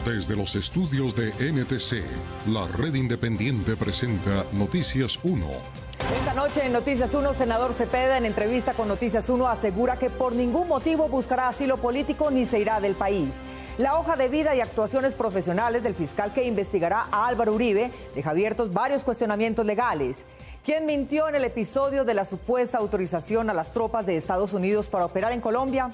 Desde los estudios de NTC, la red independiente presenta Noticias 1. Esta noche en Noticias 1, senador Cepeda, en entrevista con Noticias 1, asegura que por ningún motivo buscará asilo político ni se irá del país. La hoja de vida y actuaciones profesionales del fiscal que investigará a Álvaro Uribe deja abiertos varios cuestionamientos legales. ¿Quién mintió en el episodio de la supuesta autorización a las tropas de Estados Unidos para operar en Colombia?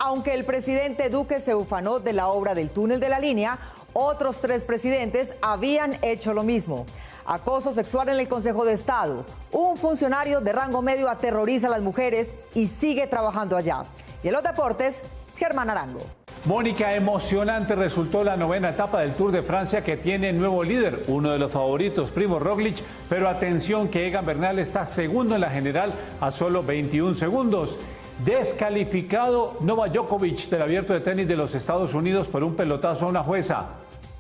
Aunque el presidente Duque se ufanó de la obra del túnel de la línea, otros 3 presidentes habían hecho lo mismo. Acoso sexual en el Consejo de Estado. Un funcionario de rango medio aterroriza a las mujeres y sigue trabajando allá. Y en los deportes, Germán Arango. Mónica, emocionante resultó la 9ª etapa del Tour de Francia, que tiene nuevo líder, uno de los favoritos, Primo Roglic, pero atención que Egan Bernal está segundo en la general a solo 21 segundos. Descalificado Novak Djokovic del Abierto de Tenis de los Estados Unidos por un pelotazo a una jueza.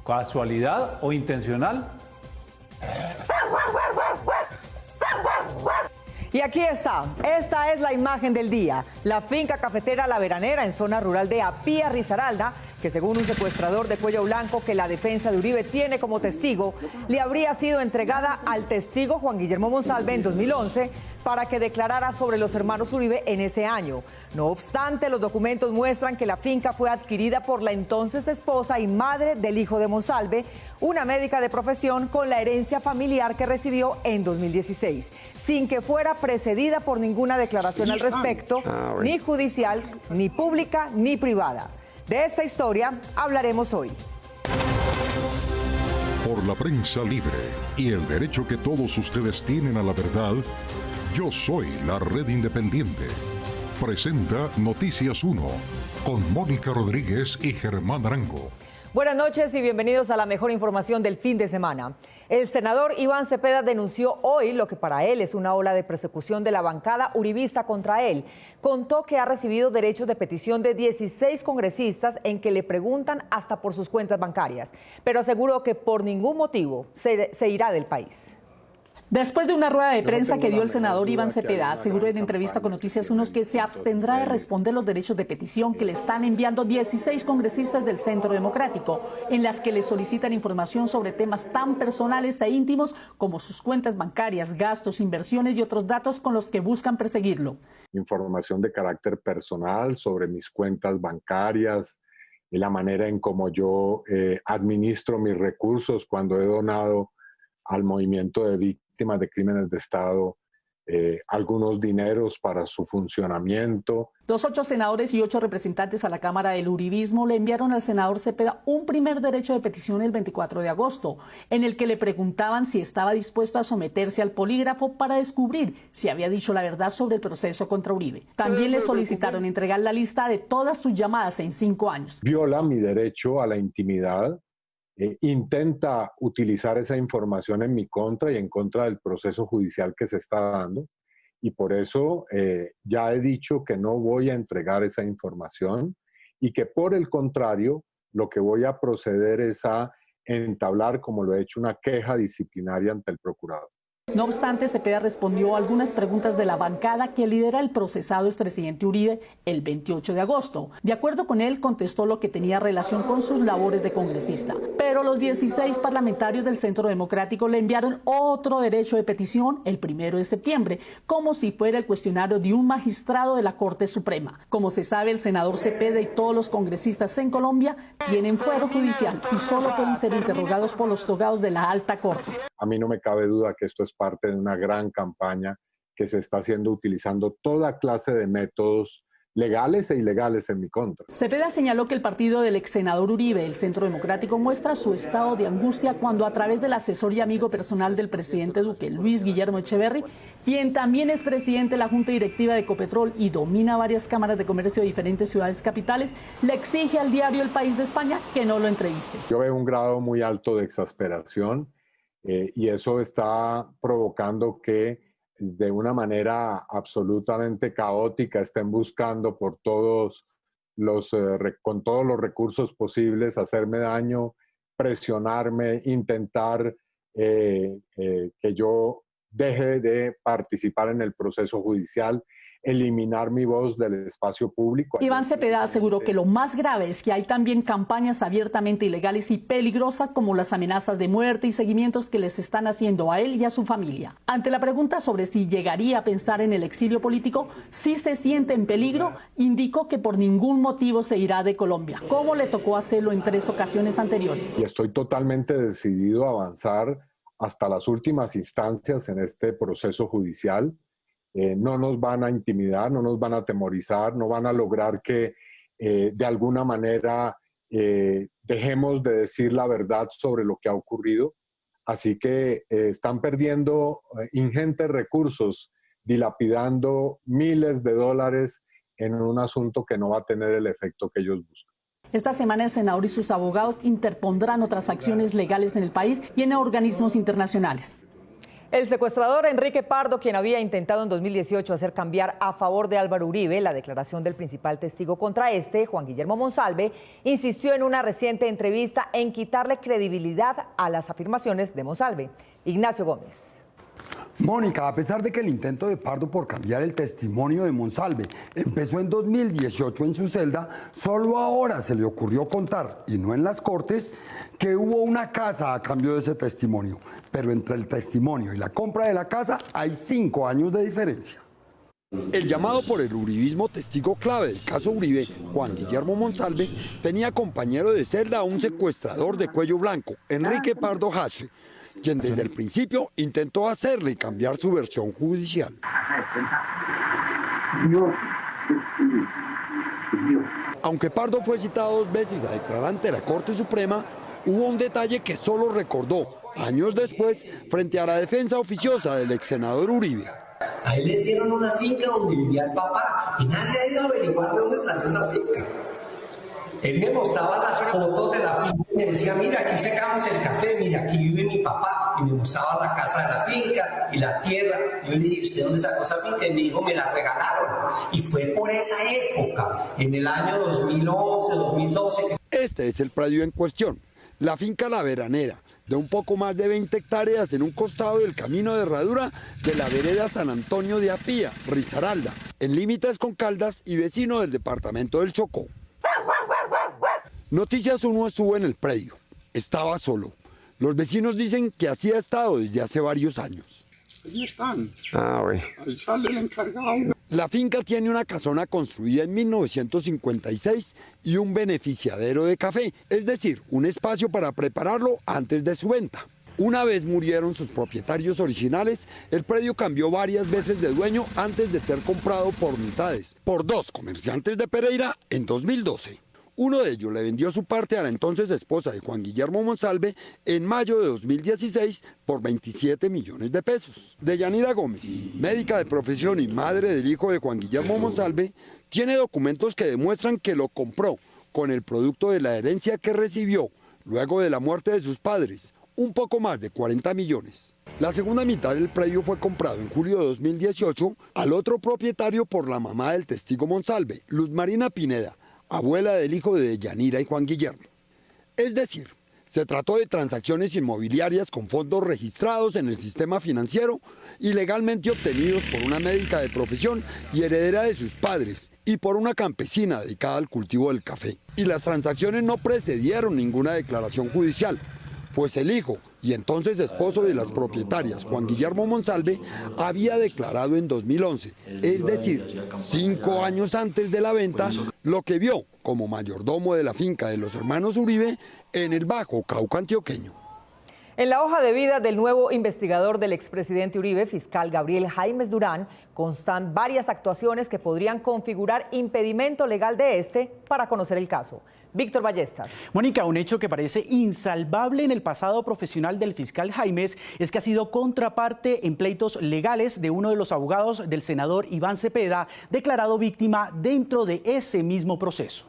¿Casualidad o intencional? Y aquí está, esta es la imagen del día. La finca cafetera La Veranera en zona rural de Apía, Risaralda, que según un secuestrador de cuello blanco que la defensa de Uribe tiene como testigo, le habría sido entregada al testigo Juan Guillermo Monsalve en 2011 para que declarara sobre los hermanos Uribe en ese año. No obstante, los documentos muestran que la finca fue adquirida por la entonces esposa y madre del hijo de Monsalve, una médica de profesión, con la herencia familiar que recibió en 2016, sin que fuera precedida por ninguna declaración al respecto, ni judicial, ni pública, ni privada. De esta historia hablaremos hoy. Por la prensa libre y el derecho que todos ustedes tienen a la verdad, yo soy la red independiente. Presenta Noticias 1 con Mónica Rodríguez y Germán Arango. Buenas noches y bienvenidos a la mejor información del fin de semana. El senador Iván Cepeda denunció hoy lo que para él es una ola de persecución de la bancada uribista contra él. Contó que ha recibido derechos de petición de 16 congresistas en que le preguntan hasta por sus cuentas bancarias, pero aseguró que por ningún motivo se irá del país. Después de una rueda de prensa que dio el senador Iván Cepeda, aseguró en entrevista con Noticias 1 que se abstendrá de responder los derechos de petición que le están enviando 16 congresistas del Centro Democrático, en las que le solicitan información sobre temas tan personales e íntimos como sus cuentas bancarias, gastos, inversiones y otros datos con los que buscan perseguirlo. Información de carácter personal sobre mis cuentas bancarias y la manera en cómo yo administro mis recursos cuando he donado al movimiento de víctimas de crímenes de Estado, algunos dineros para su funcionamiento. Los 8 senadores y 8 representantes a la Cámara del Uribismo le enviaron al senador Cepeda un primer derecho de petición el 24 de agosto, en el que le preguntaban si estaba dispuesto a someterse al polígrafo para descubrir si había dicho la verdad sobre el proceso contra Uribe. También le solicitaron entregar la lista de todas sus llamadas en 5 años. Viola mi derecho a la intimidad. Intenta utilizar esa información en mi contra y en contra del proceso judicial que se está dando, y por eso ya he dicho que no voy a entregar esa información y que por el contrario lo que voy a proceder es a entablar, como lo he hecho, una queja disciplinaria ante el procurador. No obstante, Cepeda respondió a algunas preguntas de la bancada que lidera el procesado expresidente Uribe el 28 de agosto. De acuerdo con él, contestó lo que tenía relación con sus labores de congresista. Pero los 16 parlamentarios del Centro Democrático le enviaron otro derecho de petición el 1 de septiembre, como si fuera el cuestionario de un magistrado de la Corte Suprema. Como se sabe, el senador Cepeda y todos los congresistas en Colombia tienen fuero judicial y solo pueden ser interrogados por los togados de la Alta Corte. A mí no me cabe duda que esto es parte de una gran campaña que se está haciendo utilizando toda clase de métodos legales e ilegales en mi contra. Cepeda señaló que el partido del ex senador Uribe, el Centro Democrático, muestra su estado de angustia cuando, a través del asesor y amigo personal del presidente Duque, Luis Guillermo Echeverri, quien también es presidente de la Junta Directiva de Ecopetrol y domina varias cámaras de comercio de diferentes ciudades capitales, le exige al diario El País de España que no lo entreviste. Yo veo un grado muy alto de exasperación y eso está provocando que de una manera absolutamente caótica estén buscando por con todos los recursos posibles hacerme daño, presionarme, intentar que yo deje de participar en el proceso judicial, eliminar mi voz del espacio público. Iván Cepeda aseguró que lo más grave es que hay también campañas abiertamente ilegales y peligrosas como las amenazas de muerte y seguimientos que les están haciendo a él y a su familia. Ante la pregunta sobre si llegaría a pensar en el exilio político, si se siente en peligro, indicó que por ningún motivo se irá de Colombia, como le tocó hacerlo en 3 ocasiones anteriores. Y estoy totalmente decidido a avanzar hasta las últimas instancias en este proceso judicial. No nos van a intimidar, no nos van a atemorizar, no van a lograr que de alguna manera dejemos de decir la verdad sobre lo que ha ocurrido. Así que están perdiendo ingentes recursos, dilapidando miles de dólares en un asunto que no va a tener el efecto que ellos buscan. Esta semana el senador y sus abogados interpondrán otras acciones legales en el país y en organismos internacionales. El secuestrador Enrique Pardo, quien había intentado en 2018 hacer cambiar a favor de Álvaro Uribe la declaración del principal testigo contra este, Juan Guillermo Monsalve, insistió en una reciente entrevista en quitarle credibilidad a las afirmaciones de Monsalve. Ignacio Gómez. Mónica, a pesar de que el intento de Pardo por cambiar el testimonio de Monsalve empezó en 2018 en su celda, solo ahora se le ocurrió contar, y no en las cortes, que hubo una casa a cambio de ese testimonio. Pero entre el testimonio y la compra de la casa hay 5 años de diferencia. El llamado por el uribismo testigo clave del caso Uribe, Juan Guillermo Monsalve, tenía compañero de celda a un secuestrador de cuello blanco, Enrique Pardo Hache, quien desde el principio intentó hacerle cambiar su versión judicial. Aunque Pardo fue citado 2 veces a declarar ante la Corte Suprema, hubo un detalle que solo recordó años después frente a la defensa oficiosa del ex senador Uribe. A él le dieron una finca donde vivía el papá y nadie ha ido a averiguar de dónde salió esa finca. Él me mostraba las fotos de la finca y me decía, mira, aquí secamos el café, mira, aquí vive mi papá. Y me mostraba la casa de la finca y la tierra. Yo le dije, ¿usted dónde sacó esa finca? Y me dijo, me la regalaron. Y fue por esa época, en el año 2011, 2012. Este es el predio en cuestión, la finca La Veranera, de un poco más de 20 hectáreas en un costado del camino de herradura de la vereda San Antonio de Apía, Risaralda, en límites con Caldas y vecino del departamento del Chocó. Noticias 1 estuvo en el predio. Estaba solo. Los vecinos dicen que así ha estado desde hace varios años. Allí están. Bueno. Ahí sale el encargado. La finca tiene una casona construida en 1956 y un beneficiadero de café, es decir, un espacio para prepararlo antes de su venta. Una vez murieron sus propietarios originales, el predio cambió varias veces de dueño antes de ser comprado por mitades, por 2 comerciantes de Pereira en 2012. Uno de ellos le vendió su parte a la entonces esposa de Juan Guillermo Monsalve en mayo de 2016 por 27 millones de pesos. Deyanira Gómez, médica de profesión y madre del hijo de Juan Guillermo Monsalve, tiene documentos que demuestran que lo compró con el producto de la herencia que recibió luego de la muerte de sus padres, un poco más de 40 millones. La segunda mitad del predio fue comprado en julio de 2018 al otro propietario por la mamá del testigo Monsalve, Luz Marina Pineda, abuela del hijo de Yanira y Juan Guillermo. Es decir, se trató de transacciones inmobiliarias con fondos registrados en el sistema financiero y legalmente obtenidos por una médica de profesión y heredera de sus padres y por una campesina dedicada al cultivo del café. Y las transacciones no precedieron ninguna declaración judicial, pues el hijo y entonces esposo de las propietarias, Juan Guillermo Monsalve, había declarado en 2011, es decir, 5 años antes de la venta, lo que vio como mayordomo de la finca de los hermanos Uribe en el Bajo Cauca antioqueño. En la hoja de vida del nuevo investigador del expresidente Uribe, fiscal Gabriel Jaimes Durán, constan varias actuaciones que podrían configurar impedimento legal de este para conocer el caso. Víctor Ballestas. Mónica, un hecho que parece insalvable en el pasado profesional del fiscal Jaimes es que ha sido contraparte en pleitos legales de uno de los abogados del senador Iván Cepeda, declarado víctima dentro de ese mismo proceso.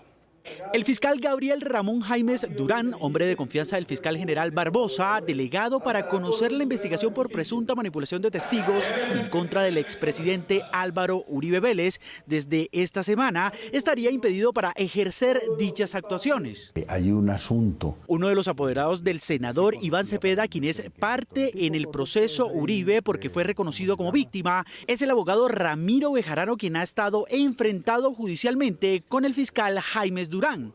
El fiscal Gabriel Ramón Jaimes Durán, hombre de confianza del fiscal general Barbosa, delegado para conocer la investigación por presunta manipulación de testigos en contra del expresidente Álvaro Uribe Vélez, desde esta semana estaría impedido para ejercer dichas actuaciones. Hay un asunto. Uno de los apoderados del senador Iván Cepeda, quien es parte en el proceso Uribe porque fue reconocido como víctima, es el abogado Ramiro Bejarano, quien ha estado enfrentado judicialmente con el fiscal Jaimes Durán.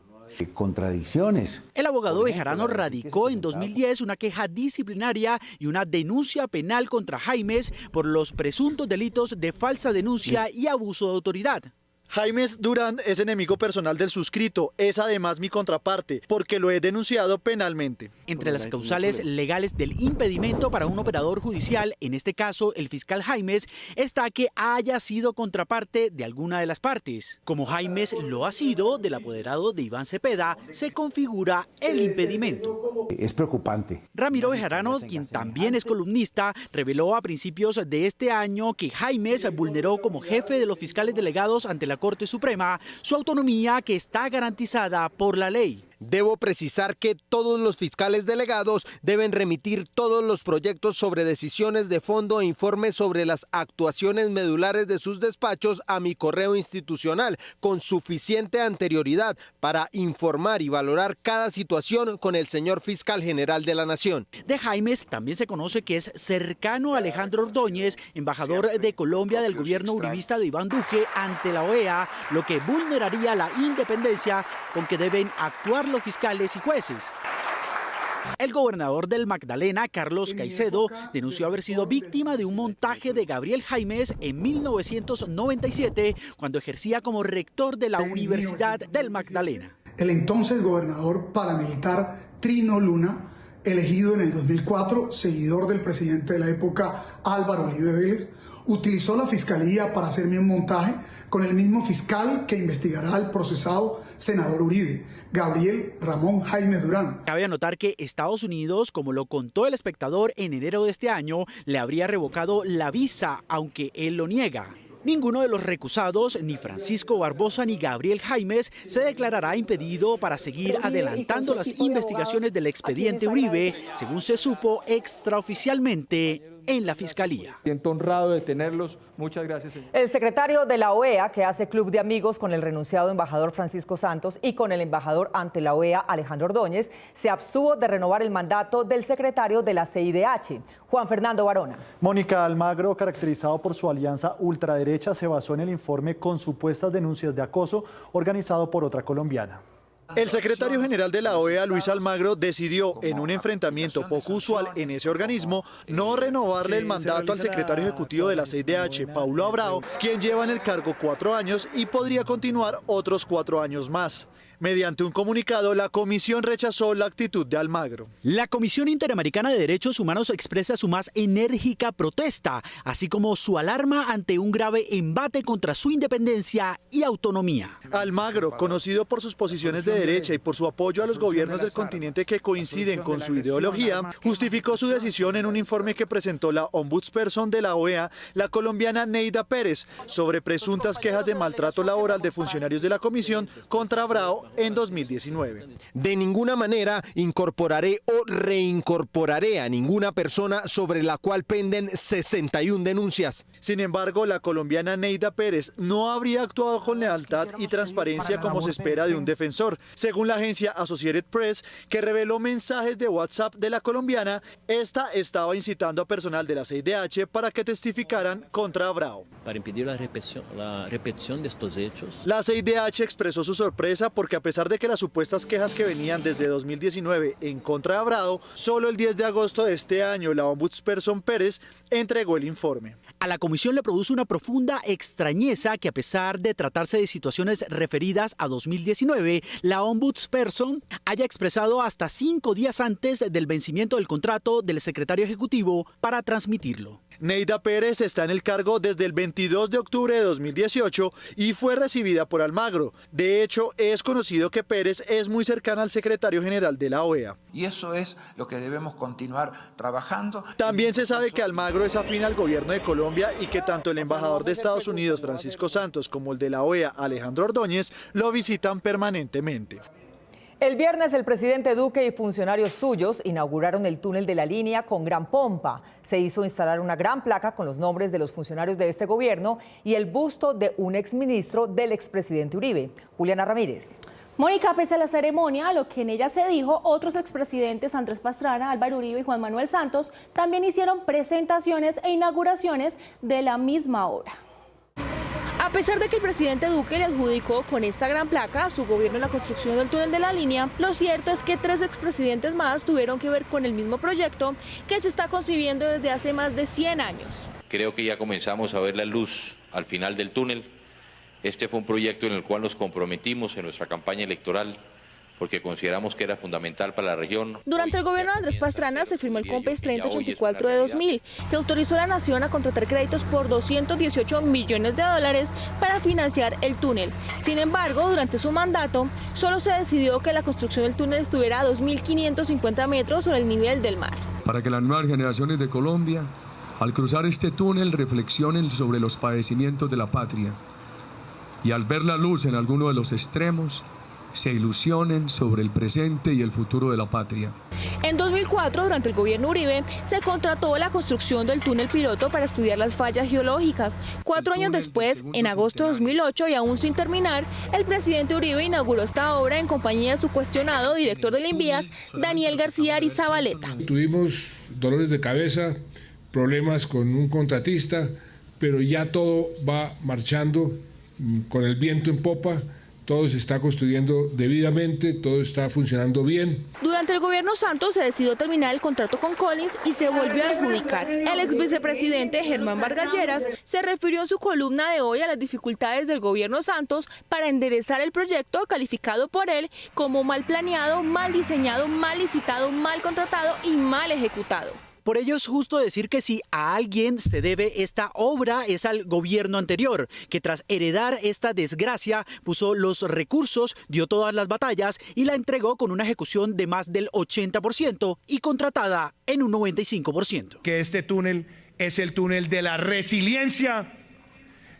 Contradicciones. El abogado Bejarano radicó en 2010 una queja disciplinaria y una denuncia penal contra Jaimes por los presuntos delitos de falsa denuncia y abuso de autoridad. Jaimes Durán es enemigo personal del suscrito, es además mi contraparte, porque lo he denunciado penalmente. Entre las causales legales del impedimento para un operador judicial, en este caso el fiscal Jaimes, está que haya sido contraparte de alguna de las partes. Como Jaimes lo ha sido del apoderado de Iván Cepeda, se configura el impedimento. Es preocupante. Ramiro Bejarano, quien también es columnista, reveló a principios de este año que Jaimes vulneró como jefe de los fiscales delegados ante la Corte Suprema su autonomía, que está garantizada por la ley. Debo precisar que todos los fiscales delegados deben remitir todos los proyectos sobre decisiones de fondo e informes sobre las actuaciones medulares de sus despachos a mi correo institucional con suficiente anterioridad para informar y valorar cada situación con el señor fiscal general de la Nación. De Jaimes también se conoce que es cercano a Alejandro Ordóñez, embajador de Colombia del gobierno uribista de Iván Duque ante la OEA, lo que vulneraría la independencia con que deben actuar los fiscales y jueces. El gobernador del Magdalena, Carlos Caicedo, denunció haber sido víctima de un montaje de Gabriel Jaimes en 1997, cuando ejercía como rector de la Universidad del Magdalena. El entonces gobernador paramilitar Trino Luna, elegido en el 2004, seguidor del presidente de la época Álvaro Uribe Vélez, utilizó la fiscalía para hacerme un montaje con el mismo fiscal que investigará al procesado senador Uribe, Gabriel Ramón Jaimes Durán. Cabe anotar que Estados Unidos, como lo contó El Espectador en enero de este año, le habría revocado la visa, aunque él lo niega. Ninguno de los recusados, ni Francisco Barbosa ni Gabriel Jaimes, se declarará impedido para seguir adelantando las investigaciones del expediente Uribe, según se supo extraoficialmente en la Fiscalía. Siento honrado de tenerlos. Muchas gracias, señor. El secretario de la OEA, que hace club de amigos con el renunciado embajador Francisco Santos y con el embajador ante la OEA, Alejandro Ordóñez, se abstuvo de renovar el mandato del secretario de la CIDH, Juan Fernando Varona. Mónica Almagro, caracterizado por su alianza ultraderecha, se basó en el informe con supuestas denuncias de acoso organizado por otra colombiana. El secretario general de la OEA, Luis Almagro, decidió, en un enfrentamiento poco usual en ese organismo, no renovarle el mandato al secretario ejecutivo de la CIDH, Paulo Abrao, quien lleva en el cargo 4 años y podría continuar otros 4 años más. Mediante un comunicado, la comisión rechazó la actitud de Almagro. La Comisión Interamericana de Derechos Humanos expresa su más enérgica protesta, así como su alarma ante un grave embate contra su independencia y autonomía. Almagro, conocido por sus posiciones de derecha y por su apoyo a los gobiernos del continente que coinciden con su ideología, justificó su decisión en un informe que presentó la ombudsperson de la OEA, la colombiana Neida Pérez, sobre presuntas quejas de maltrato laboral de funcionarios de la comisión contra Abrao en 2019. De ninguna manera incorporaré o reincorporaré a ninguna persona sobre la cual penden 61 denuncias. Sin embargo, la colombiana Neida Pérez no habría actuado con lealtad y transparencia como se espera de un defensor. Según la agencia Associated Press, que reveló mensajes de WhatsApp de la colombiana, esta estaba incitando a personal de la CIDH para que testificaran contra Abrao. Para impedir la repetición de estos hechos. La CIDH expresó su sorpresa porque a pesar de que las supuestas quejas que venían desde 2019 en contra de Abrao, solo el 10 de agosto de este año la ombudsperson Pérez entregó el informe. A la comisión le produce una profunda extrañeza que, a pesar de tratarse de situaciones referidas a 2019, la ombudsperson haya expresado hasta 5 días antes del vencimiento del contrato del secretario ejecutivo para transmitirlo. Neida Pérez está en el cargo desde el 22 de octubre de 2018 y fue recibida por Almagro. De hecho, es conocida conocido que Pérez es muy cercana al secretario general de la OEA. Y eso es lo que debemos continuar trabajando. También se sabe que Almagro es afín al gobierno de Colombia y que tanto el embajador de Estados Unidos, Francisco Santos, como el de la OEA, Alejandro Ordóñez, lo visitan permanentemente. El viernes el presidente Duque y funcionarios suyos inauguraron el túnel de la línea con gran pompa. Se hizo instalar una gran placa con los nombres de los funcionarios de este gobierno y el busto de un exministro del expresidente Uribe. Juliana Ramírez. Mónica, pese a la ceremonia, lo que en ella se dijo, otros expresidentes, Andrés Pastrana, Álvaro Uribe y Juan Manuel Santos, también hicieron presentaciones e inauguraciones de la misma obra. A pesar de que el presidente Duque le adjudicó con esta gran placa a su gobierno la construcción del túnel de la línea, lo cierto es que 3 expresidentes más tuvieron que ver con el mismo proyecto que se está construyendo desde hace más de 100 años. Creo que ya comenzamos a ver la luz al final del túnel. Este fue un proyecto en el cual nos comprometimos en nuestra campaña electoral porque consideramos que era fundamental para la región. Durante el gobierno de Andrés Pastrana se firmó el COMPES 3084 de 2000, que autorizó a la nación a contratar créditos por $218 millones para financiar el túnel. Sin embargo, durante su mandato, solo se decidió que la construcción del túnel estuviera a 2.550 metros sobre el nivel del mar. Para que las nuevas generaciones de Colombia, al cruzar este túnel, reflexionen sobre los padecimientos de la patria y al ver la luz en alguno de los extremos, se ilusionen sobre el presente y el futuro de la patria. En 2004, durante el gobierno Uribe, se contrató la construcción del túnel piloto para estudiar las fallas geológicas. 4 años después, en agosto de 2008 y aún sin terminar, el presidente Uribe inauguró esta obra en compañía de su cuestionado director del INVIAS, Daniel García Arizabaleta. Tuvimos dolores de cabeza, problemas con un contratista, pero ya todo va marchando con el viento en popa. Todo se está construyendo debidamente, todo está funcionando bien. Durante el gobierno Santos se decidió terminar el contrato con Collins y se volvió a adjudicar. El ex vicepresidente Germán Vargas Lleras se refirió en su columna de hoy a las dificultades del gobierno Santos para enderezar el proyecto, calificado por él como mal planeado, mal diseñado, mal licitado, mal contratado y mal ejecutado. Por ello es justo decir que si a alguien se debe esta obra es al gobierno anterior, que tras heredar esta desgracia puso los recursos, dio todas las batallas y la entregó con una ejecución de más del 80% y contratada en un 95%. Que este túnel es el túnel de la resiliencia,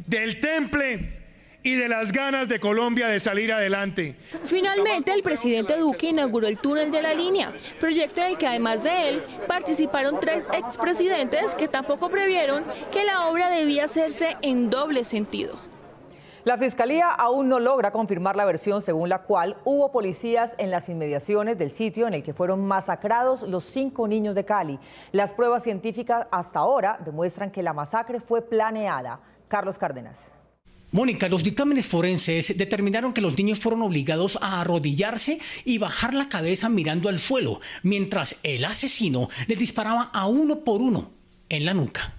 del temple y de las ganas de Colombia de salir adelante. Finalmente, el presidente Duque inauguró el túnel de la línea, proyecto en el que además de él participaron 3 expresidentes que tampoco previeron que la obra debía hacerse en doble sentido. La Fiscalía aún no logra confirmar la versión según la cual hubo policías en las inmediaciones del sitio en el que fueron masacrados los 5 niños de Cali. Las pruebas científicas hasta ahora demuestran que la masacre fue planeada. Carlos Cárdenas. Mónica, los dictámenes forenses determinaron que los niños fueron obligados a arrodillarse y bajar la cabeza mirando al suelo, mientras el asesino les disparaba a uno por uno en la nuca.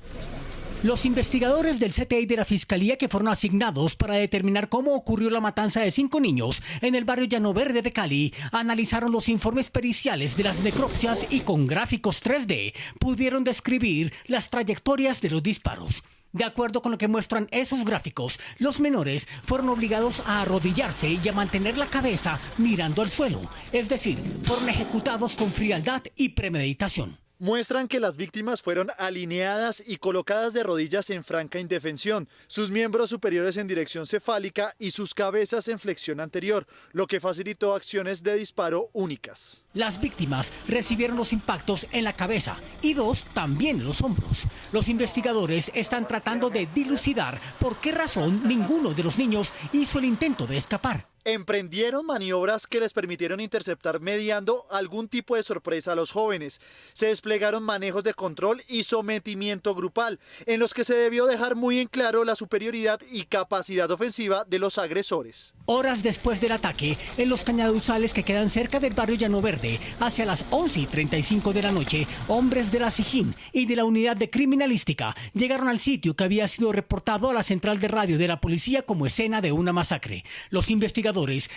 Los investigadores del CTI de la Fiscalía que fueron asignados para determinar cómo ocurrió la matanza de 5 niños en el barrio Llano Verde de Cali analizaron los informes periciales de las necropsias y con gráficos 3D pudieron describir las trayectorias de los disparos. De acuerdo con lo que muestran esos gráficos, los menores fueron obligados a arrodillarse y a mantener la cabeza mirando al suelo. Es decir, fueron ejecutados con frialdad y premeditación. Muestran que las víctimas fueron alineadas y colocadas de rodillas en franca indefensión, sus miembros superiores en dirección cefálica y sus cabezas en flexión anterior, lo que facilitó acciones de disparo únicas. Las víctimas recibieron los impactos en la cabeza y 2 también en los hombros. Los investigadores están tratando de dilucidar por qué razón ninguno de los niños hizo el intento de escapar. Emprendieron maniobras que les permitieron interceptar mediando algún tipo de sorpresa a los jóvenes. Se desplegaron manejos de control y sometimiento grupal, en los que se debió dejar muy en claro la superioridad y capacidad ofensiva de los agresores. Horas después del ataque, en los cañaduzales que quedan cerca del barrio Llano Verde, hacia las 11:35 de la noche, hombres de la SIJIN y de la Unidad de Criminalística llegaron al sitio que había sido reportado a la central de radio de la policía como escena de una masacre. Los investigadores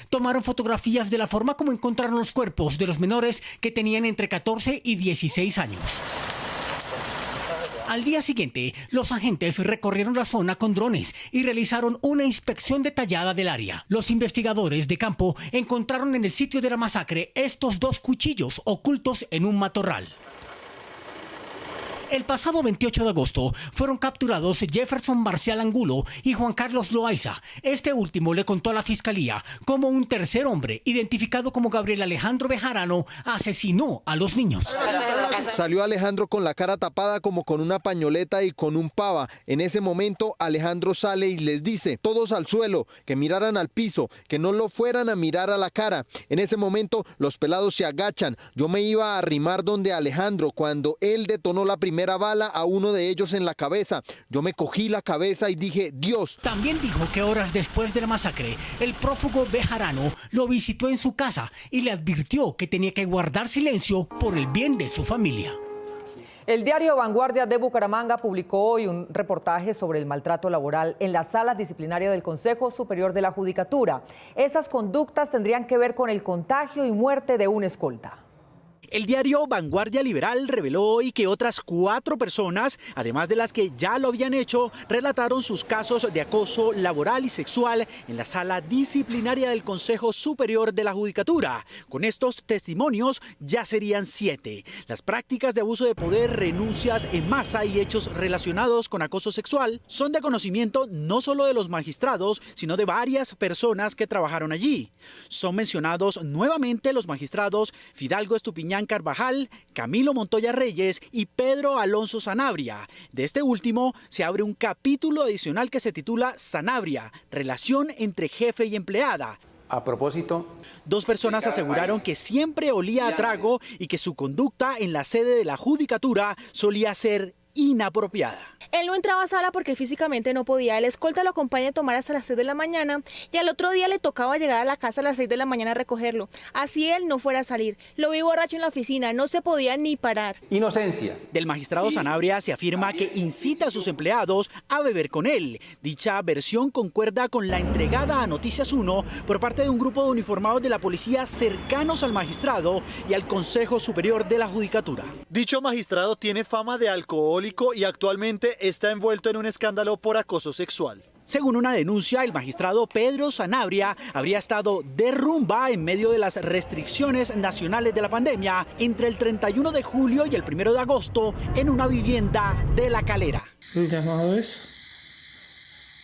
tomaron fotografías de la forma como encontraron los cuerpos de los menores que tenían entre 14 y 16 años. Al día siguiente, los agentes recorrieron la zona con drones y realizaron una inspección detallada del área. Los investigadores de campo encontraron en el sitio de la masacre estos 2 cuchillos ocultos en un matorral. El pasado 28 de agosto fueron capturados Jefferson Marcial Angulo y Juan Carlos Loaiza. Este último le contó a la fiscalía cómo un tercer hombre, identificado como Gabriel Alejandro Bejarano, asesinó a los niños. Salió Alejandro con la cara tapada como con una pañoleta y con un pava. En ese momento Alejandro sale y les dice, todos al suelo, que miraran al piso, que no lo fueran a mirar a la cara. En ese momento los pelados se agachan. Yo me iba a arrimar donde Alejandro cuando él detonó la primera bala a uno de ellos en la cabeza. Yo me cogí la cabeza y dije, Dios. También dijo que horas después de la masacre, el prófugo Bejarano lo visitó en su casa y le advirtió que tenía que guardar silencio por el bien de su familia. El diario Vanguardia de Bucaramanga publicó hoy un reportaje sobre el maltrato laboral en la sala disciplinaria del Consejo Superior de la Judicatura. Esas conductas tendrían que ver con el contagio y muerte de un escolta. El diario Vanguardia Liberal reveló hoy que otras 4 personas, además de las que ya lo habían hecho, relataron sus casos de acoso laboral y sexual en la sala disciplinaria del Consejo Superior de la Judicatura. Con estos testimonios ya serían 7. Las prácticas de abuso de poder, renuncias en masa y hechos relacionados con acoso sexual son de conocimiento no solo de los magistrados, sino de varias personas que trabajaron allí. Son mencionados nuevamente los magistrados Fidalgo Estupiñán Carvajal, Camilo Montoya Reyes y Pedro Alonso Sanabria. De este último se abre un capítulo adicional que se titula Sanabria, relación entre jefe y empleada. A propósito, 2 personas aseguraron que siempre olía a trago y que su conducta en la sede de la Judicatura solía ser inapropiada. Él no entraba a sala porque físicamente no podía. El escolta lo acompaña a tomar hasta las 6 de la mañana y al otro día le tocaba llegar a la casa a las 6 de la mañana a recogerlo. Así él no fuera a salir. Lo vi borracho en la oficina, no se podía ni parar. Inocencia. Del magistrado Sanabria se afirma que incita a sus empleados a beber con él. Dicha versión concuerda con la entregada a Noticias 1 por parte de un grupo de uniformados de la policía cercanos al magistrado y al Consejo Superior de la Judicatura. Dicho magistrado tiene fama de alcohólico y actualmente está envuelto en un escándalo por acoso sexual. Según una denuncia, el magistrado Pedro Sanabria habría estado de rumba en medio de las restricciones nacionales de la pandemia entre el 31 de julio y el 1 de agosto en una vivienda de La Calera. El llamado es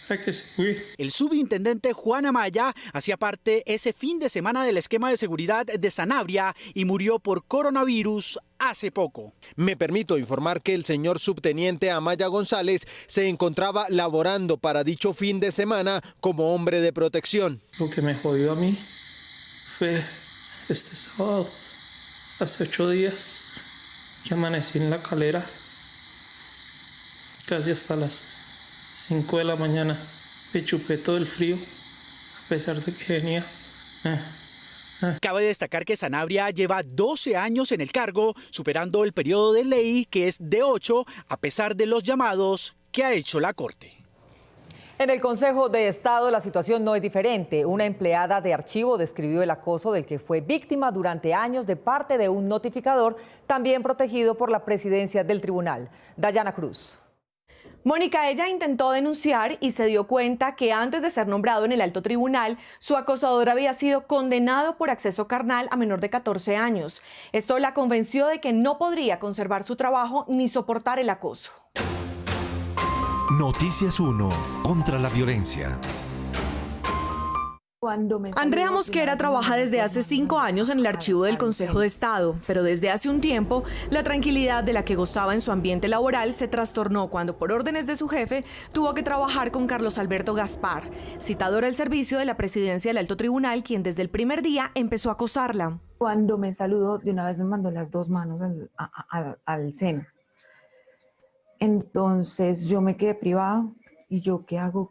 hay que seguir. El subintendente Juan Amaya hacía parte ese fin de semana del esquema de seguridad de Sanabria y murió por coronavirus hace poco. Me permito informar que el señor subteniente Amaya González se encontraba laborando para dicho fin de semana como hombre de protección. Lo que me jodió a mí fue este sábado, hace 8 días, que amanecí en La Calera, casi hasta las 5 de la mañana. Me chupé todo el frío, a pesar de que venía. Cabe destacar que Sanabria lleva 12 años en el cargo, superando el periodo de ley que es de 8, a pesar de los llamados que ha hecho la Corte. En el Consejo de Estado la situación no es diferente. Una empleada de archivo describió el acoso del que fue víctima durante años de parte de un notificador, también protegido por la presidencia del tribunal. Dayana Cruz. Mónica, ella intentó denunciar y se dio cuenta que antes de ser nombrado en el alto tribunal, su acosador había sido condenado por acceso carnal a menor de 14 años. Esto la convenció de que no podría conservar su trabajo ni soportar el acoso. Noticias 1 contra la violencia. Andrea Mosquera trabaja desde hace 5 años en el archivo del Consejo de Estado, pero desde hace un tiempo la tranquilidad de la que gozaba en su ambiente laboral se trastornó cuando por órdenes de su jefe tuvo que trabajar con Carlos Alberto Gaspar, citador al servicio de la presidencia del alto tribunal, quien desde el primer día empezó a acosarla. Cuando me saludó, de una vez me mandó las 2 manos al seno. Entonces yo me quedé privada y yo, ¿qué hago?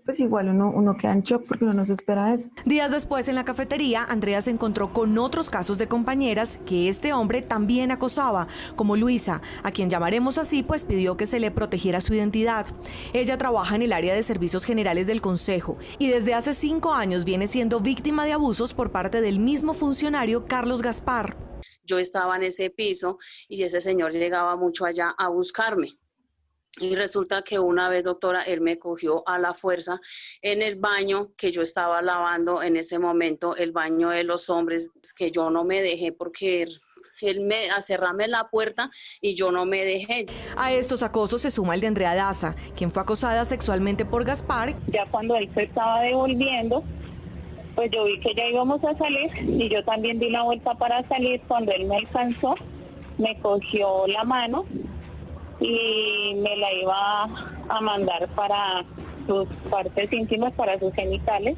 Pues igual uno queda en shock porque uno no se espera eso. Días después en la cafetería, Andrea se encontró con otros casos de compañeras que este hombre también acosaba, como Luisa, a quien llamaremos así pues pidió que se le protegiera su identidad. Ella trabaja en el área de servicios generales del Consejo y desde hace 5 años viene siendo víctima de abusos por parte del mismo funcionario Carlos Gaspar. Yo estaba en ese piso y ese señor llegaba mucho allá a buscarme. Y resulta que una vez, doctora, él me cogió a la fuerza en el baño que yo estaba lavando en ese momento, el baño de los hombres, que yo no me dejé porque él me cerrarme la puerta y yo no me dejé. A estos acosos se suma el de Andrea Daza, quien fue acosada sexualmente por Gaspar. Ya cuando él se estaba devolviendo, pues yo vi que ya íbamos a salir y yo también di la vuelta para salir. Cuando él me alcanzó, me cogió la mano y me la iba a mandar para sus partes íntimas, para sus genitales.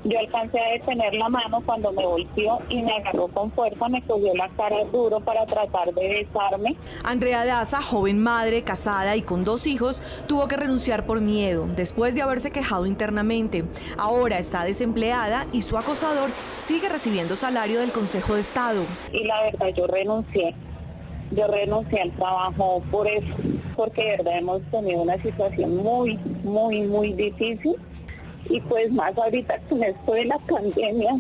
Yo alcancé a detener la mano cuando me volteó y me agarró con fuerza, me cogió la cara duro para tratar de besarme. Andrea Daza, joven madre, casada y con 2 hijos, tuvo que renunciar por miedo, después de haberse quejado internamente. Ahora está desempleada y su acosador sigue recibiendo salario del Consejo de Estado. Y la verdad, yo renuncié al trabajo por eso, porque de verdad hemos tenido una situación muy difícil. Y pues más ahorita con esto de la pandemia,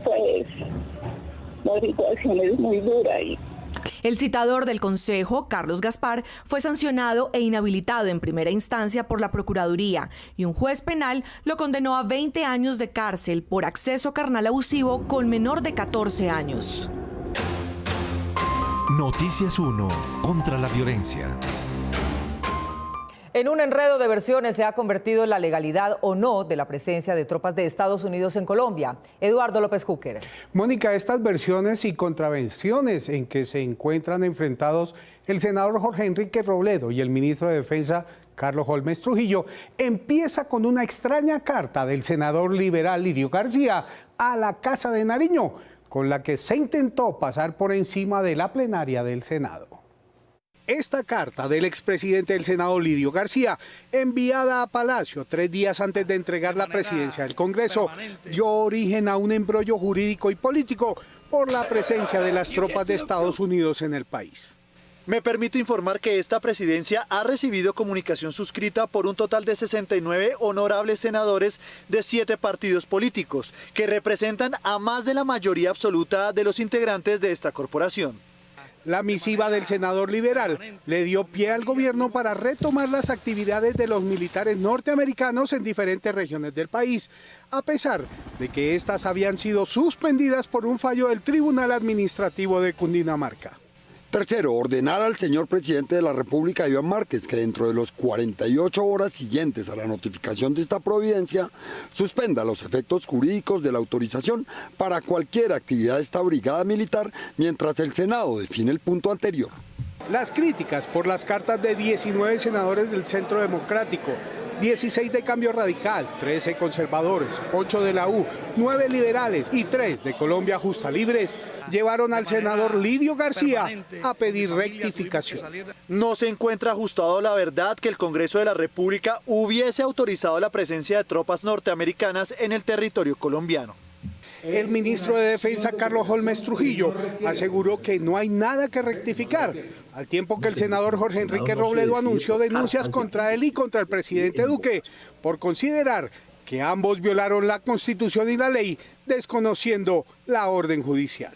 pues la situación es muy dura. El citador del Consejo, Carlos Gaspar, fue sancionado e inhabilitado en primera instancia por la Procuraduría y un juez penal lo condenó a 20 años de cárcel por acceso carnal abusivo con menor de 14 años. Noticias 1 contra la violencia. En un enredo de versiones se ha convertido en la legalidad o no de la presencia de tropas de Estados Unidos en Colombia. Eduardo López Júquer. Mónica, estas versiones y contravenciones en que se encuentran enfrentados el senador Jorge Enrique Robledo y el ministro de Defensa Carlos Holmes Trujillo empieza con una extraña carta del senador liberal Lidio García a la Casa de Nariño, con la que se intentó pasar por encima de la plenaria del Senado. Esta carta del expresidente del Senado, Lidio García, enviada a Palacio 3 días antes de entregar la presidencia del Congreso, dio origen a un embrollo jurídico y político por la presencia de las tropas de Estados Unidos en el país. Me permito informar que esta presidencia ha recibido comunicación suscrita por un total de 69 honorables senadores de 7 partidos políticos, que representan a más de la mayoría absoluta de los integrantes de esta corporación. La misiva del senador liberal le dio pie al gobierno para retomar las actividades de los militares norteamericanos en diferentes regiones del país, a pesar de que estas habían sido suspendidas por un fallo del Tribunal Administrativo de Cundinamarca. Tercero, ordenar al señor presidente de la República, Iván Márquez, que dentro de los 48 horas siguientes a la notificación de esta providencia, suspenda los efectos jurídicos de la autorización para cualquier actividad de esta brigada militar, mientras el Senado define el punto anterior. Las críticas por las cartas de 19 senadores del Centro Democrático, 16 de Cambio Radical, 13 conservadores, 8 de la U, 9 liberales y 3 de Colombia Justa Libres llevaron al senador Lidio García a pedir rectificación. No se encuentra ajustado a la verdad que el Congreso de la República hubiese autorizado la presencia de tropas norteamericanas en el territorio colombiano. El ministro de Defensa, Carlos Holmes Trujillo, aseguró que no hay nada que rectificar, al tiempo que el senador Jorge Enrique Robledo anunció denuncias contra él y contra el presidente Duque por considerar que ambos violaron la Constitución y la ley, desconociendo la orden judicial.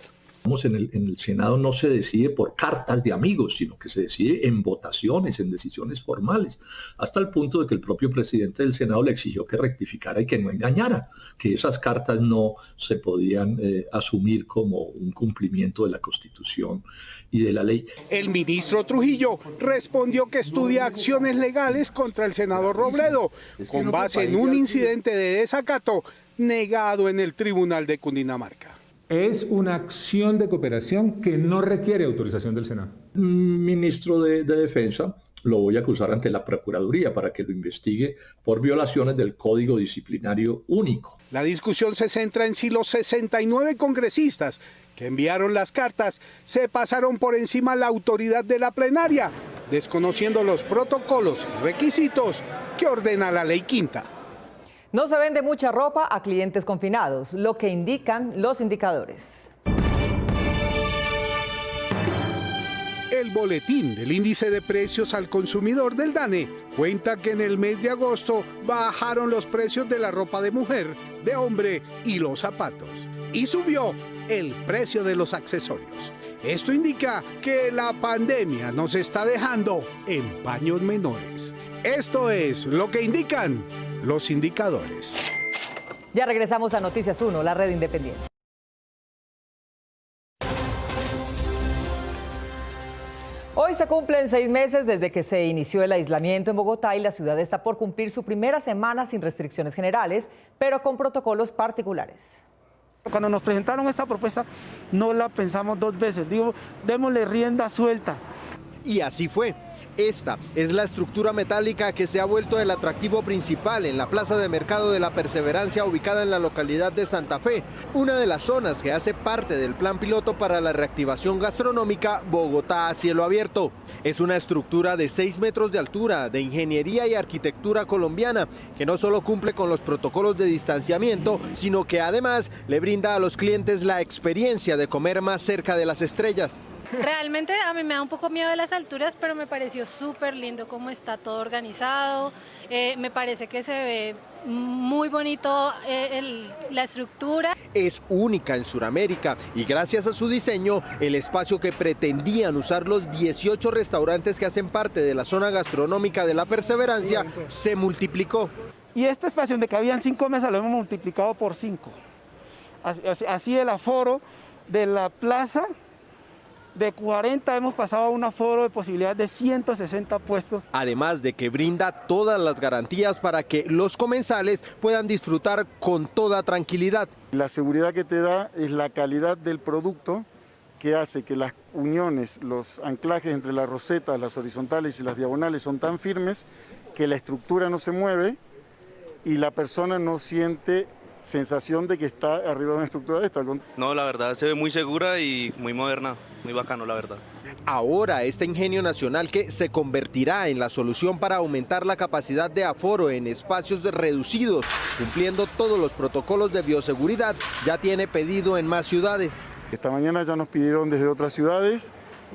En el Senado no se decide por cartas de amigos, sino que se decide en votaciones, en decisiones formales, hasta el punto de que el propio presidente del Senado le exigió que rectificara y que no engañara, que esas cartas no se podían asumir como un cumplimiento de la Constitución y de la ley. El ministro Trujillo respondió que estudia acciones legales contra el senador Robledo, con base en un incidente de desacato negado en el Tribunal de Cundinamarca. Es una acción de cooperación que no requiere autorización del Senado. Ministro de Defensa, lo voy a acusar ante la Procuraduría para que lo investigue por violaciones del Código Disciplinario Único. La discusión se centra en si los 69 congresistas que enviaron las cartas se pasaron por encima la autoridad de la plenaria, desconociendo los protocolos y requisitos que ordena la Ley Quinta. No se vende mucha ropa a clientes confinados, lo que indican los indicadores. El boletín del índice de precios al consumidor del DANE cuenta que en el mes de agosto bajaron los precios de la ropa de mujer, de hombre y los zapatos. Y subió el precio de los accesorios. Esto indica que la pandemia nos está dejando en paños menores. Esto es lo que indican los indicadores. Ya regresamos a Noticias 1, la red independiente. Hoy se cumplen 6 meses desde que se inició el aislamiento en Bogotá y la ciudad está por cumplir su primera semana sin restricciones generales, pero con protocolos particulares. Cuando nos presentaron esta propuesta no la pensamos 2 veces, digo, démosle rienda suelta. Y así fue. Esta es la estructura metálica que se ha vuelto el atractivo principal en la plaza de mercado de la Perseverancia, ubicada en la localidad de Santa Fe, una de las zonas que hace parte del plan piloto para la reactivación gastronómica Bogotá a cielo abierto. Es una estructura de 6 metros de altura, de ingeniería y arquitectura colombiana, que no solo cumple con los protocolos de distanciamiento, sino que además le brinda a los clientes la experiencia de comer más cerca de las estrellas. Realmente a mí me da un poco miedo de las alturas, pero me pareció súper lindo cómo está todo organizado. Me parece que se ve muy bonito la estructura. Es única en Sudamérica y gracias a su diseño, el espacio que pretendían usar los 18 restaurantes que hacen parte de la zona gastronómica de la Perseverancia se multiplicó. Y este espacio donde cabían 5 mesas lo hemos multiplicado por 5. Así el aforo de la plaza, de 40 hemos pasado a un aforo de posibilidad de 160 puestos. Además de que brinda todas las garantías para que los comensales puedan disfrutar con toda tranquilidad. La seguridad que te da es la calidad del producto, que hace que las uniones, los anclajes entre las rosetas, las horizontales y las diagonales son tan firmes que la estructura no se mueve y la persona no siente sensación de que está arriba de una estructura de esta. No, la verdad se ve muy segura y muy moderna, muy bacano la verdad. Ahora este ingenio nacional, que se convertirá en la solución para aumentar la capacidad de aforo en espacios reducidos, cumpliendo todos los protocolos de bioseguridad, ya tiene pedido en más ciudades. Esta mañana ya nos pidieron desde otras ciudades,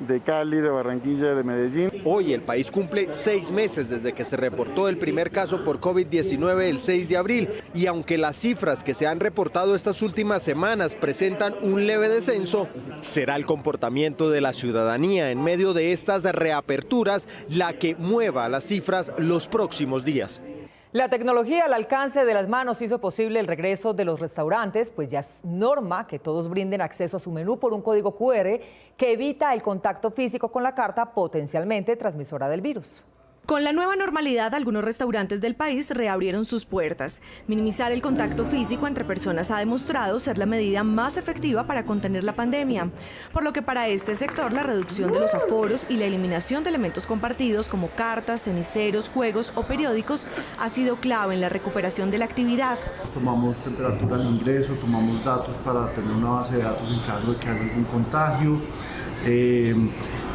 de Cali, de Barranquilla, de Medellín. Hoy el país cumple 6 meses desde que se reportó el primer caso por COVID-19 el 6 de abril y aunque las cifras que se han reportado estas últimas semanas presentan un leve descenso, será el comportamiento de la ciudadanía en medio de estas reaperturas la que mueva las cifras los próximos días. La tecnología al alcance de las manos hizo posible el regreso de los restaurantes, pues ya es norma que todos brinden acceso a su menú por un código QR que evita el contacto físico con la carta potencialmente transmisora del virus. Con la nueva normalidad, algunos restaurantes del país reabrieron sus puertas. Minimizar el contacto físico entre personas ha demostrado ser la medida más efectiva para contener la pandemia, por lo que para este sector la reducción de los aforos y la eliminación de elementos compartidos como cartas, ceniceros, juegos o periódicos ha sido clave en la recuperación de la actividad. Tomamos temperatura al ingreso, tomamos datos para tener una base de datos en caso de que haya algún contagio.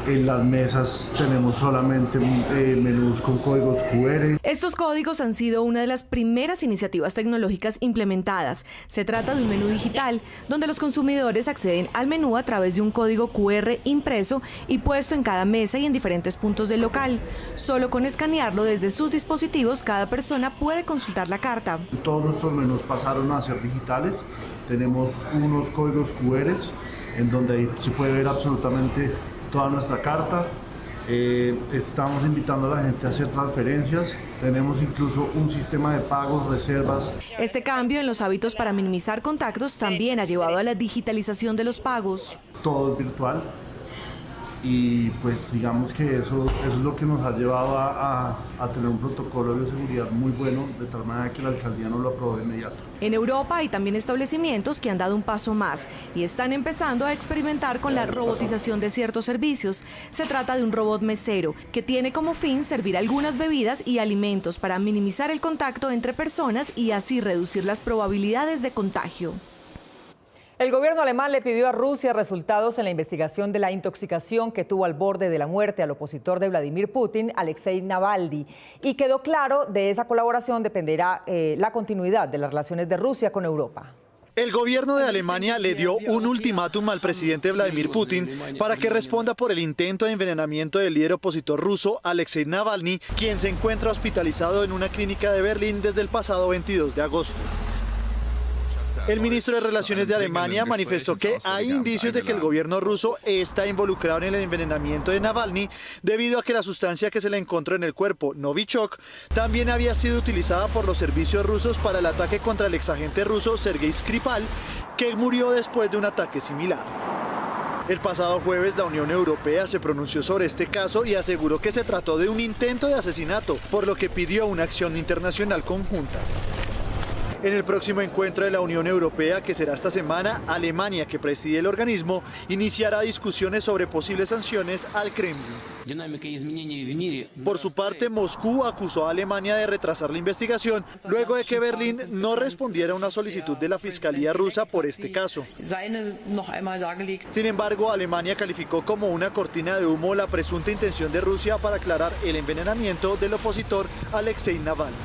En las mesas tenemos solamente menús con códigos QR. Estos códigos han sido una de las primeras iniciativas tecnológicas implementadas. Se trata de un menú digital, donde los consumidores acceden al menú a través de un código QR impreso y puesto en cada mesa y en diferentes puntos del local. Solo con escanearlo desde sus dispositivos, cada persona puede consultar la carta. Todos nuestros menús pasaron a ser digitales. Tenemos unos códigos QR en donde ahí se puede ver absolutamente toda nuestra carta. Estamos invitando a la gente a hacer transferencias. Tenemos incluso un sistema de pagos, reservas. Este cambio en los hábitos para minimizar contactos también ha llevado a la digitalización de los pagos. Todo es virtual y pues digamos que eso es lo que nos ha llevado a tener un protocolo de bioseguridad muy bueno, de tal manera que la alcaldía nos lo aprobó de inmediato. En Europa hay también establecimientos que han dado un paso más y están empezando a experimentar con la robotización de ciertos servicios. Se trata de un robot mesero que tiene como fin servir algunas bebidas y alimentos para minimizar el contacto entre personas y así reducir las probabilidades de contagio. El gobierno alemán le pidió a Rusia resultados en la investigación de la intoxicación que tuvo al borde de la muerte al opositor de Vladimir Putin, Alexei Navalny. Y quedó claro, de esa colaboración dependerá la continuidad de las relaciones de Rusia con Europa. El gobierno de Alemania le dio un ultimátum al presidente Vladimir Putin para que responda por el intento de envenenamiento del líder opositor ruso Alexei Navalny, quien se encuentra hospitalizado en una clínica de Berlín desde el pasado 22 de agosto. El ministro de Relaciones de Alemania manifestó que hay indicios de que el gobierno ruso está involucrado en el envenenamiento de Navalny debido a que la sustancia que se le encontró en el cuerpo, Novichok, también había sido utilizada por los servicios rusos para el ataque contra el exagente ruso Sergei Skripal, que murió después de un ataque similar. El pasado jueves la Unión Europea se pronunció sobre este caso y aseguró que se trató de un intento de asesinato, por lo que pidió una acción internacional conjunta. En el próximo encuentro de la Unión Europea, que será esta semana, Alemania, que preside el organismo, iniciará discusiones sobre posibles sanciones al Kremlin. Por su parte, Moscú acusó a Alemania de retrasar la investigación luego de que Berlín no respondiera a una solicitud de la Fiscalía rusa por este caso. Sin embargo, Alemania calificó como una cortina de humo la presunta intención de Rusia para aclarar el envenenamiento del opositor Alexei Navalny.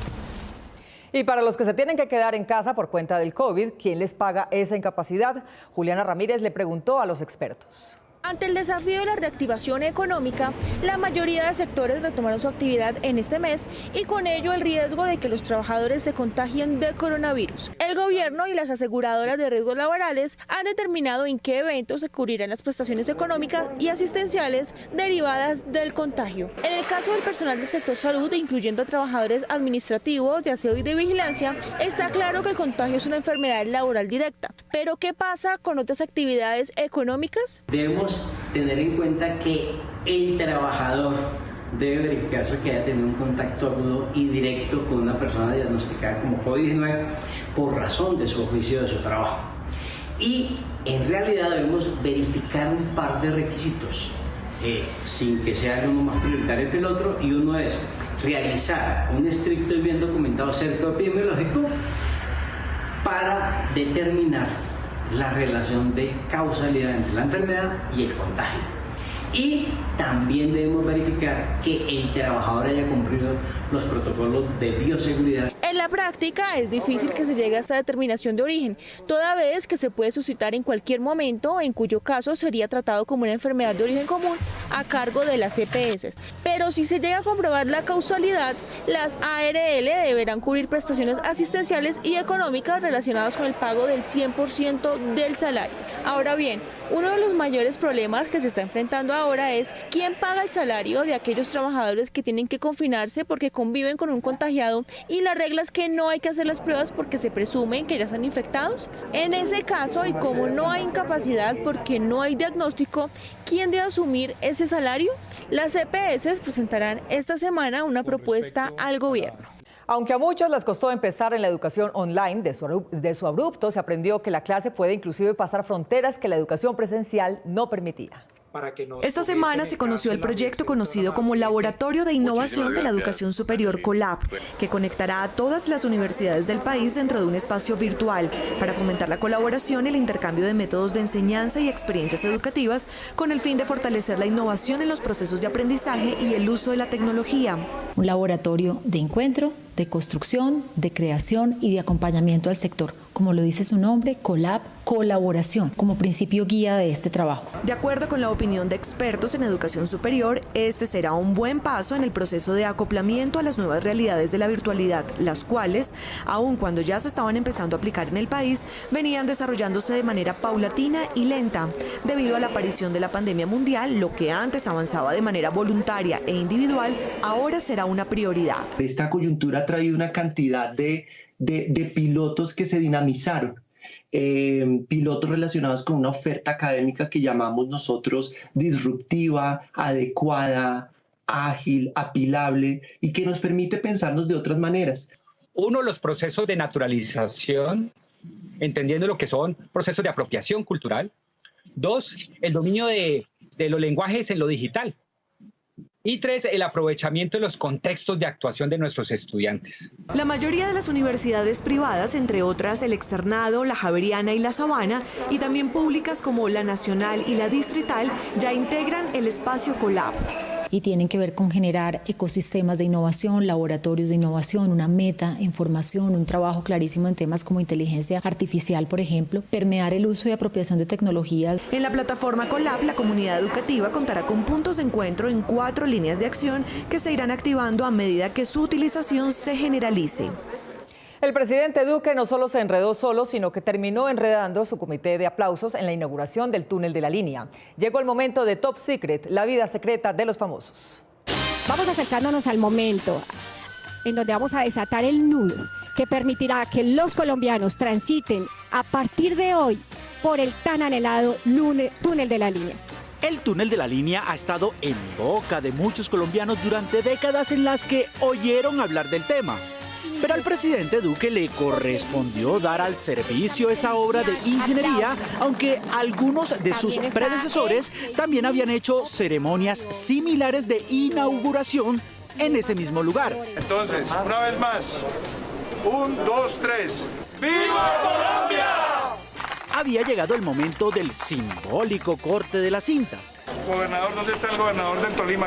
Y para los que se tienen que quedar en casa por cuenta del COVID, ¿quién les paga esa incapacidad? Juliana Ramírez le preguntó a los expertos. Ante el desafío de la reactivación económica, la mayoría de sectores retomaron su actividad en este mes y con ello el riesgo de que los trabajadores se contagien de coronavirus. El gobierno y las aseguradoras de riesgos laborales han determinado en qué eventos se cubrirán las prestaciones económicas y asistenciales derivadas del contagio. En el caso del personal del sector salud, incluyendo a trabajadores administrativos, de aseo y de vigilancia, está claro que el contagio es una enfermedad laboral directa. Pero ¿qué pasa con otras actividades económicas? Debemos tener en cuenta que el trabajador debe verificarse que haya tenido un contacto agudo y directo con una persona diagnosticada como COVID-19 por razón de su oficio, de su trabajo. Y en realidad debemos verificar un par de requisitos, sin que sea uno más prioritario que el otro, y uno es realizar un estricto y bien documentado cerco epidemiológico para determinar la relación de causalidad entre la enfermedad y el contagio. Y también debemos verificar que el trabajador haya cumplido los protocolos de bioseguridad. En la práctica es difícil que se llegue a esta determinación de origen, toda vez que se puede suscitar en cualquier momento, en cuyo caso sería tratado como una enfermedad de origen común a cargo de las EPS. Pero si se llega a comprobar la causalidad, las ARL deberán cubrir prestaciones asistenciales y económicas relacionadas con el pago del 100% del salario. Ahora bien, uno de los mayores problemas que se está enfrentando ahora es quién paga el salario de aquellos trabajadores que tienen que confinarse porque conviven con un contagiado y la regla es que no hay que hacer las pruebas porque se presumen que ya están infectados. En ese caso, y como no hay incapacidad porque no hay diagnóstico, ¿quién debe asumir ese salario? Las EPS presentarán esta semana una propuesta al gobierno. Aunque a muchos les costó empezar en la educación online, de su abrupto se aprendió que la clase puede inclusive pasar fronteras que la educación presencial no permitía. Esta semana se conoció el proyecto conocido como Laboratorio de Innovación de la Educación Superior COLAB, que conectará a todas las universidades del país dentro de un espacio virtual para fomentar la colaboración y el intercambio de métodos de enseñanza y experiencias educativas con el fin de fortalecer la innovación en los procesos de aprendizaje y el uso de la tecnología. Un laboratorio de encuentro, de construcción, de creación y de acompañamiento al sector. Como lo dice su nombre, COLAB, colaboración, como principio guía de este trabajo. De acuerdo con la opinión de expertos en educación superior, este será un buen paso en el proceso de acoplamiento a las nuevas realidades de la virtualidad, las cuales, aun cuando ya se estaban empezando a aplicar en el país, venían desarrollándose de manera paulatina y lenta. Debido a la aparición de la pandemia mundial, lo que antes avanzaba de manera voluntaria e individual, ahora será una prioridad. Esta coyuntura ha traído una cantidad de pilotos que se dinamizaron, pilotos relacionados con una oferta académica que llamamos nosotros disruptiva, adecuada, ágil, apilable y que nos permite pensarnos de otras maneras. Uno, los procesos de naturalización, entendiendo lo que son procesos de apropiación cultural. Dos, el dominio de los lenguajes en lo digital. Y tres, el aprovechamiento de los contextos de actuación de nuestros estudiantes. La mayoría de las universidades privadas, entre otras el Externado, la Javeriana y la Sabana, y también públicas como la Nacional y la Distrital, ya integran el espacio COLAB. Y tienen que ver con generar ecosistemas de innovación, laboratorios de innovación, una meta en formación, un trabajo clarísimo en temas como inteligencia artificial, por ejemplo, permear el uso y apropiación de tecnologías. En la plataforma COLAB, la comunidad educativa contará con puntos de encuentro en 4 líneas de acción que se irán activando a medida que su utilización se generalice. El presidente Duque no solo se enredó solo, sino que terminó enredando su comité de aplausos en la inauguración del túnel de la línea. Llegó el momento de Top Secret, la vida secreta de los famosos. Vamos acercándonos al momento en donde vamos a desatar el nudo que permitirá que los colombianos transiten a partir de hoy por el tan anhelado túnel de la línea. El túnel de la línea ha estado en boca de muchos colombianos durante décadas en las que oyeron hablar del tema. Pero al presidente Duque le correspondió dar al servicio esa obra de ingeniería, aunque algunos de sus predecesores también habían hecho ceremonias similares de inauguración en ese mismo lugar. Entonces, una vez más, 1, 2, 3. ¡Viva Colombia! Había llegado el momento del simbólico corte de la cinta. Gobernador, ¿dónde está el gobernador del Tolima?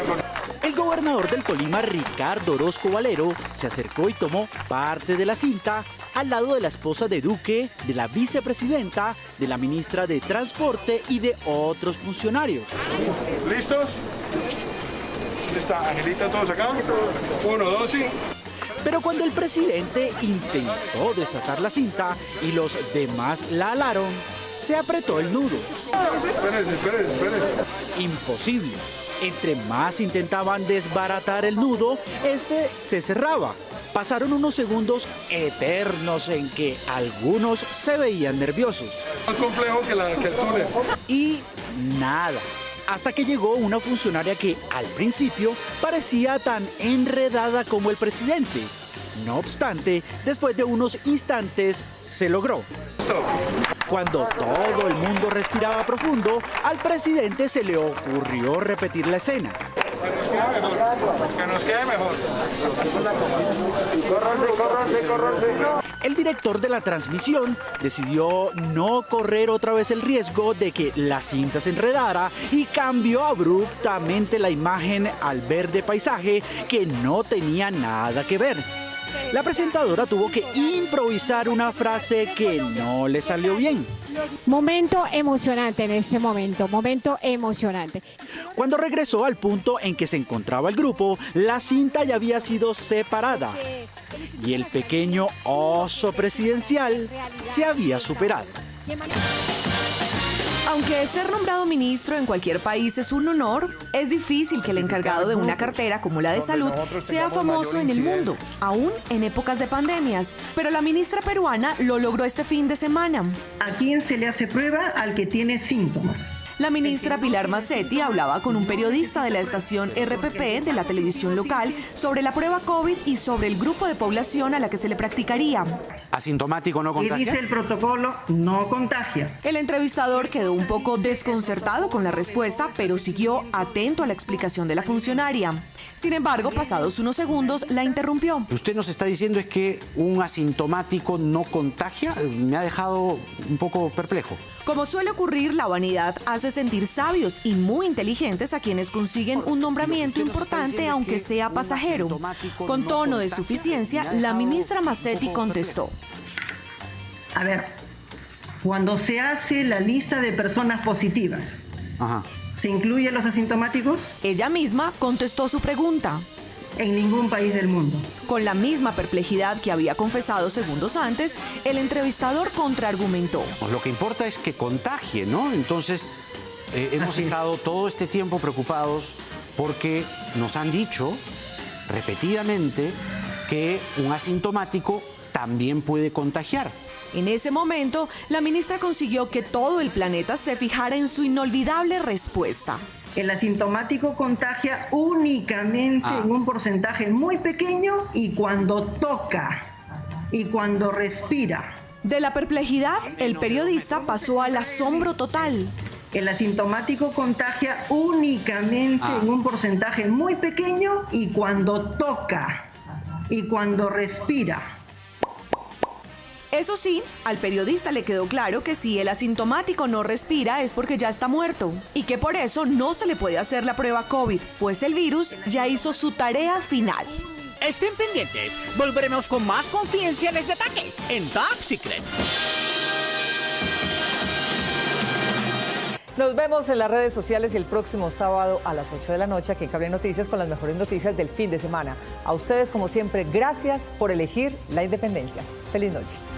El gobernador del Tolima, Ricardo Orozco Valero, se acercó y tomó parte de la cinta al lado de la esposa de Duque, de la vicepresidenta, de la ministra de Transporte y de otros funcionarios. ¿Listos? ¿Dónde está? Angelita, ¿todos acá? 1, 2, sí. Pero cuando el presidente intentó desatar la cinta y los demás la alaron, se apretó el nudo. Espérese. Imposible. Entre más intentaban desbaratar el nudo, este se cerraba. Pasaron unos segundos eternos en que algunos se veían nerviosos. Más complejo que el túnel. Y nada. Hasta que llegó una funcionaria que al principio parecía tan enredada como el presidente. No obstante, después de unos instantes se logró. Cuando todo el mundo respiraba profundo, al presidente se le ocurrió repetir la escena. Que nos quede mejor. El director de la transmisión decidió no correr otra vez el riesgo de que la cinta se enredara y cambió abruptamente la imagen al verde paisaje que no tenía nada que ver. La presentadora tuvo que improvisar una frase que no le salió bien. Momento emocionante en este momento, momento emocionante. Cuando regresó al punto en que se encontraba el grupo, la cinta ya había sido separada y el pequeño oso presidencial se había superado. Aunque ser nombrado ministro en cualquier país es un honor, es difícil que el encargado de una cartera como la de salud sea famoso en el mundo, aún en épocas de pandemias. Pero la ministra peruana lo logró este fin de semana. ¿A quién se le hace prueba? Al que tiene síntomas. La ministra Pilar Massetti hablaba con un periodista de la estación RPP de la televisión local sobre la prueba COVID y sobre el grupo de población a la que se le practicaría. ¿Asintomático no contagia? Y dice el protocolo, no contagia. El entrevistador quedó un poco desconcertado con la respuesta, pero siguió atento a la explicación de la funcionaria. Sin embargo, pasados unos segundos, la interrumpió. ¿Usted nos está diciendo es que un asintomático no contagia? Me ha dejado un poco perplejo. Como suele ocurrir, la vanidad hace sentir sabios y muy inteligentes a quienes consiguen un nombramiento importante, aunque sea pasajero. Con tono de suficiencia, la ministra Massetti contestó. A ver, cuando se hace la lista de personas positivas, ¿se incluyen los asintomáticos? Ella misma contestó su pregunta. En ningún país del mundo. Con la misma perplejidad que había confesado segundos antes, el entrevistador contraargumentó. Pues lo que importa es que contagie, ¿no? Entonces, hemos estado todo este tiempo preocupados porque nos han dicho repetidamente que un asintomático también puede contagiar. En ese momento, la ministra consiguió que todo el planeta se fijara en su inolvidable respuesta. El asintomático contagia únicamente en un porcentaje muy pequeño y cuando toca y cuando respira. De la perplejidad, el periodista pasó al asombro total. El asintomático contagia únicamente en un porcentaje muy pequeño y cuando toca y cuando respira. Eso sí, al periodista le quedó claro que si el asintomático no respira es porque ya está muerto y que por eso no se le puede hacer la prueba COVID, pues el virus ya hizo su tarea final. Estén pendientes, volveremos con más confidenciales de ataque en Top Secret. Nos vemos en las redes sociales y el próximo sábado a las 8 de la noche aquí en Cable Noticias con las mejores noticias del fin de semana. A ustedes, como siempre, gracias por elegir la independencia. Feliz noche.